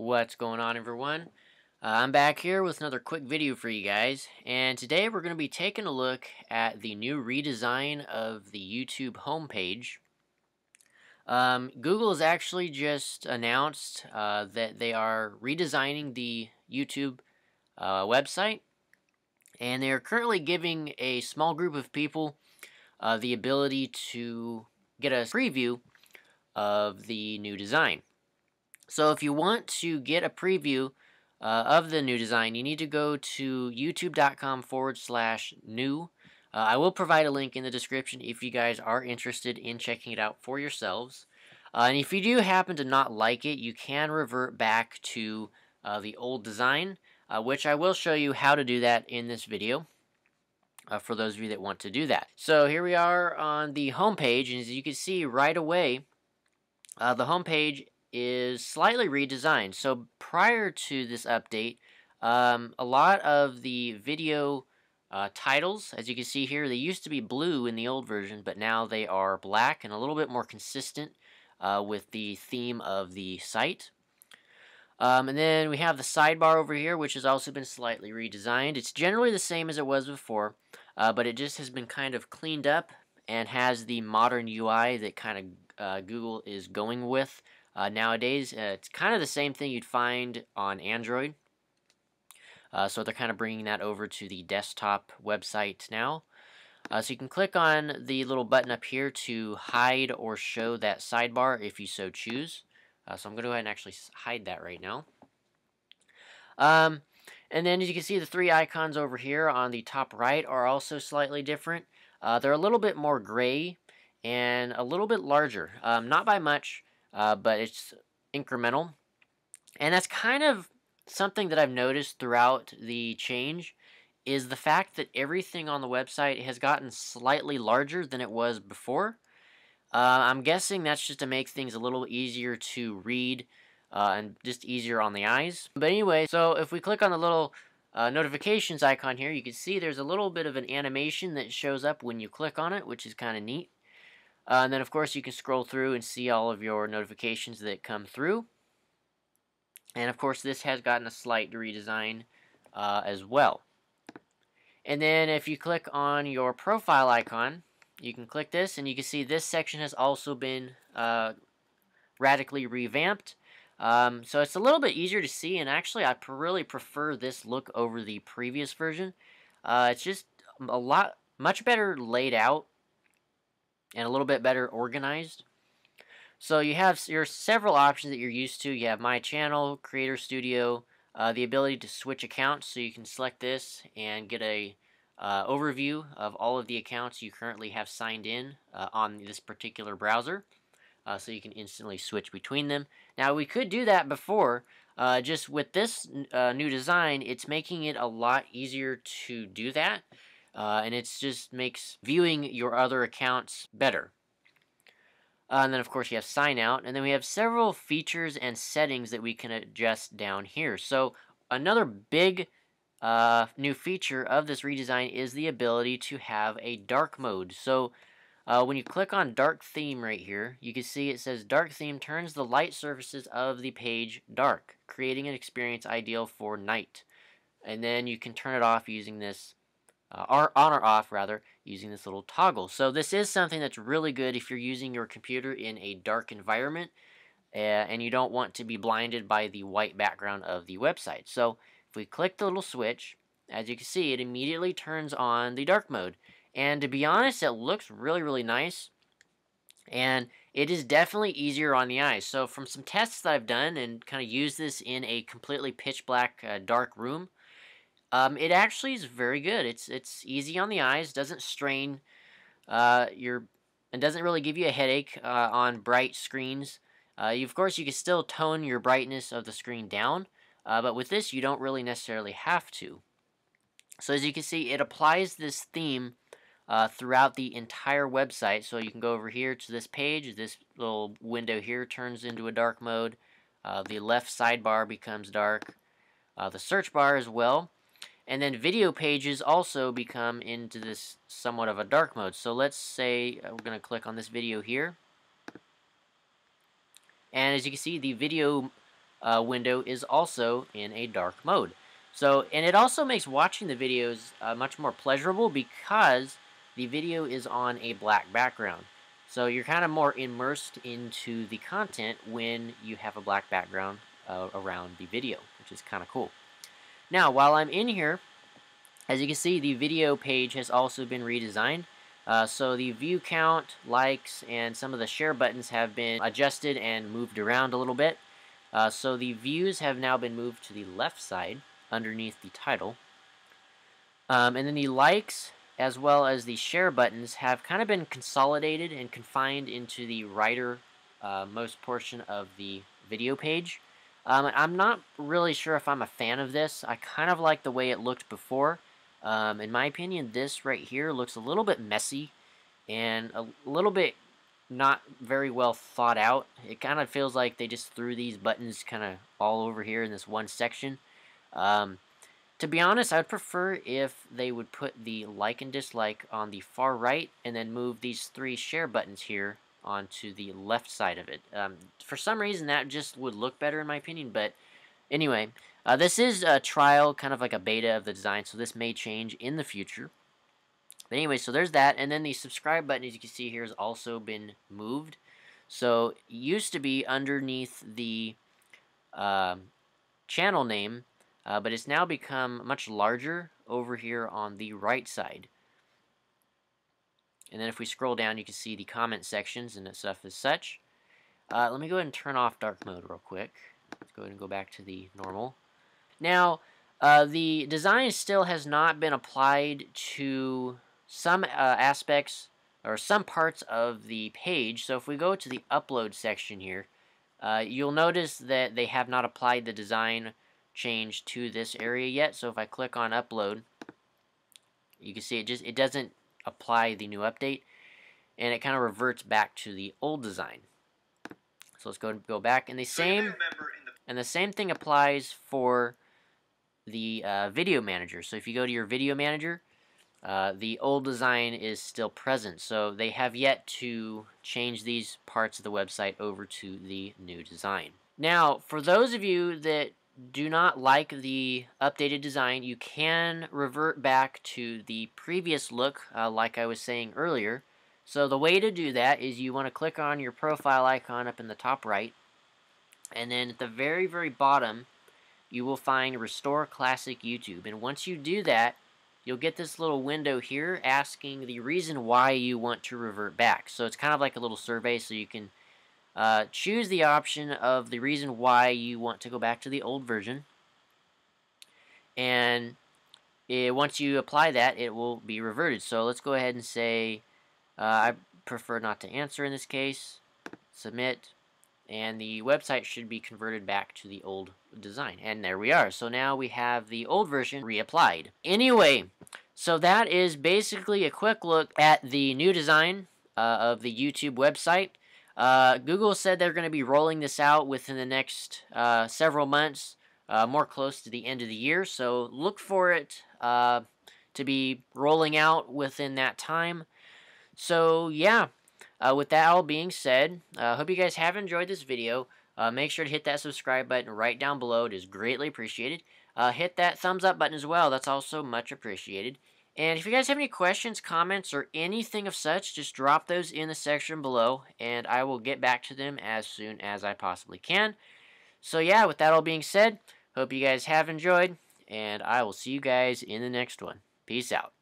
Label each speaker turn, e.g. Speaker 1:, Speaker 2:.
Speaker 1: What's going on, everyone? I'm back here with another quick video for you guys, and today we're going to be taking a look at the new redesign of the YouTube homepage. Google has actually just announced that they are redesigning the YouTube website, and they are currently giving a small group of people the ability to get a preview of the new design. So if you want to get a preview of the new design, you need to go to youtube.com/new. I will provide a link in the description if you guys are interested in checking it out for yourselves. And if you do happen to not like it, you can revert back to the old design, which I will show you how to do that in this video. For those of you that want to do that. So here we are on the home page, and as you can see right away, the home page is slightly redesigned. So prior to this update, a lot of the video titles, as you can see here, they used to be blue in the old version, but now they are black and a little bit more consistent with the theme of the site. And then we have the sidebar over here, which has also been slightly redesigned. It's generally the same as it was before, but it just has been kind of cleaned up and has the modern UI that kind of Google is going with nowadays. It's kind of the same thing you'd find on Android. So they're kind of bringing that over to the desktop website now. So you can click on the little button up here to hide or show that sidebar if you so choose. So I'm going to go ahead and actually hide that right now. And then as you can see, the three icons over here on the top right are also slightly different. They're a little bit more gray and a little bit larger. Not by much, but it's incremental. And that's kind of something that I've noticed throughout the change, is the fact that everything on the website has gotten slightly larger than it was before. I'm guessing that's just to make things a little easier to read and just easier on the eyes. But anyway, so if we click on the little notifications icon here, you can see there's a little bit of an animation that shows up when you click on it, which is kind of neat. And then, of course, you can scroll through and see all of your notifications that come through. And, of course, this has gotten a slight redesign as well. And then if you click on your profile icon, you can click this, and you can see this section has also been radically revamped. So it's a little bit easier to see, and actually I really prefer this look over the previous version. It's just much better laid out and a little bit better organized. So you have your several options that you're used to. You have My Channel, Creator Studio, the ability to switch accounts, so you can select this and get a overview of all of the accounts you currently have signed in on this particular browser, so you can instantly switch between them. Now, we could do that before. Just with this new design, it's making it a lot easier to do that, and it just makes viewing your other accounts better. And then, of course, you have sign out, and then we have several features and settings that we can adjust down here. So another big new feature of this redesign is the ability to have a dark mode. So when you click on dark theme right here, you can see it says dark theme turns the light surfaces of the page dark, creating an experience ideal for night. And then you can turn it off using this, or on or off rather, using this little toggle. So this is something that's really good if you're using your computer in a dark environment and you don't want to be blinded by the white background of the website. So if we click the little switch, as you can see, it immediately turns on the dark mode. And to be honest, it looks really, really nice. And it is definitely easier on the eyes. So from some tests that I've done and kind of used this in a completely pitch black dark room, it actually is very good. It's easy on the eyes, doesn't strain and doesn't really give you a headache on bright screens. Of course, you can still tone your brightness of the screen down, but with this, you don't really necessarily have to. So as you can see, it applies this theme throughout the entire website. So you can go over here to this page. This little window here turns into a dark mode. The left sidebar becomes dark. The search bar as well. And then video pages also become into this somewhat of a dark mode. So let's say we're going to click on this video here. And as you can see, the video window is also in a dark mode. So, and it also makes watching the videos much more pleasurable because the video is on a black background. So you're kind of more immersed into the content when you have a black background around the video, which is kind of cool. Now, while I'm in here, as you can see, the video page has also been redesigned. So the view count, likes, and some of the share buttons have been adjusted and moved around a little bit. So the views have now been moved to the left side underneath the title. And then the likes as well as the share buttons have kind of been consolidated and confined into the right most portion of the video page. I'm not really sure if I'm a fan of this. I kind of like the way it looked before. In my opinion, this right here looks a little bit messy and a little bit not very well thought out. It kind of feels like they just threw these buttons kind of all over here in this one section. To be honest, I'd prefer if they would put the like and dislike on the far right and then move these 3 share buttons here onto the left side of it. For some reason, that just would look better in my opinion, but anyway, this is a trial, kind of like a beta of the design, so this may change in the future. But anyway, so there's that, and then the subscribe button, as you can see here, has also been moved. So it used to be underneath the channel name, but it's now become much larger over here on the right side. And then if we scroll down, you can see the comment sections and stuff as such. Let me go ahead and turn off dark mode real quick. Let's go ahead and go back to the normal. Now, the design still has not been applied to some aspects or some parts of the page. So if we go to the upload section here, you'll notice that they have not applied the design change to this area yet. So if I click on upload, you can see it doesn't apply the new update, and it kind of reverts back to the old design. So let's go back, and the same thing applies for the video manager. So if you go to your video manager, the old design is still present. So they have yet to change these parts of the website over to the new design. Now, for those of you that do not like the updated design, you can revert back to the previous look, like I was saying earlier. So the way to do that is you want to click on your profile icon up in the top right, and then at the very, very bottom, you will find Restore Classic YouTube. And once you do that, you'll get this little window here asking the reason why you want to revert back. So it's kind of like a little survey, so you can choose the option of the reason why you want to go back to the old version. And once you apply that, it will be reverted. So let's go ahead and say, I prefer not to answer in this case. Submit. And the website should be converted back to the old design. And there we are. So now we have the old version reapplied. Anyway, so that is basically a quick look at the new design of the YouTube website. Google said they're going to be rolling this out within the next several months, more close to the end of the year. So look for it to be rolling out within that time. So yeah. With that all being said, I hope you guys have enjoyed this video. Make sure to hit that subscribe button right down below. It is greatly appreciated. Hit that thumbs up button as well. That's also much appreciated. And if you guys have any questions, comments, or anything of such, just drop those in the section below, and I will get back to them as soon as I possibly can. So yeah, with that all being said, hope you guys have enjoyed, and I will see you guys in the next one. Peace out.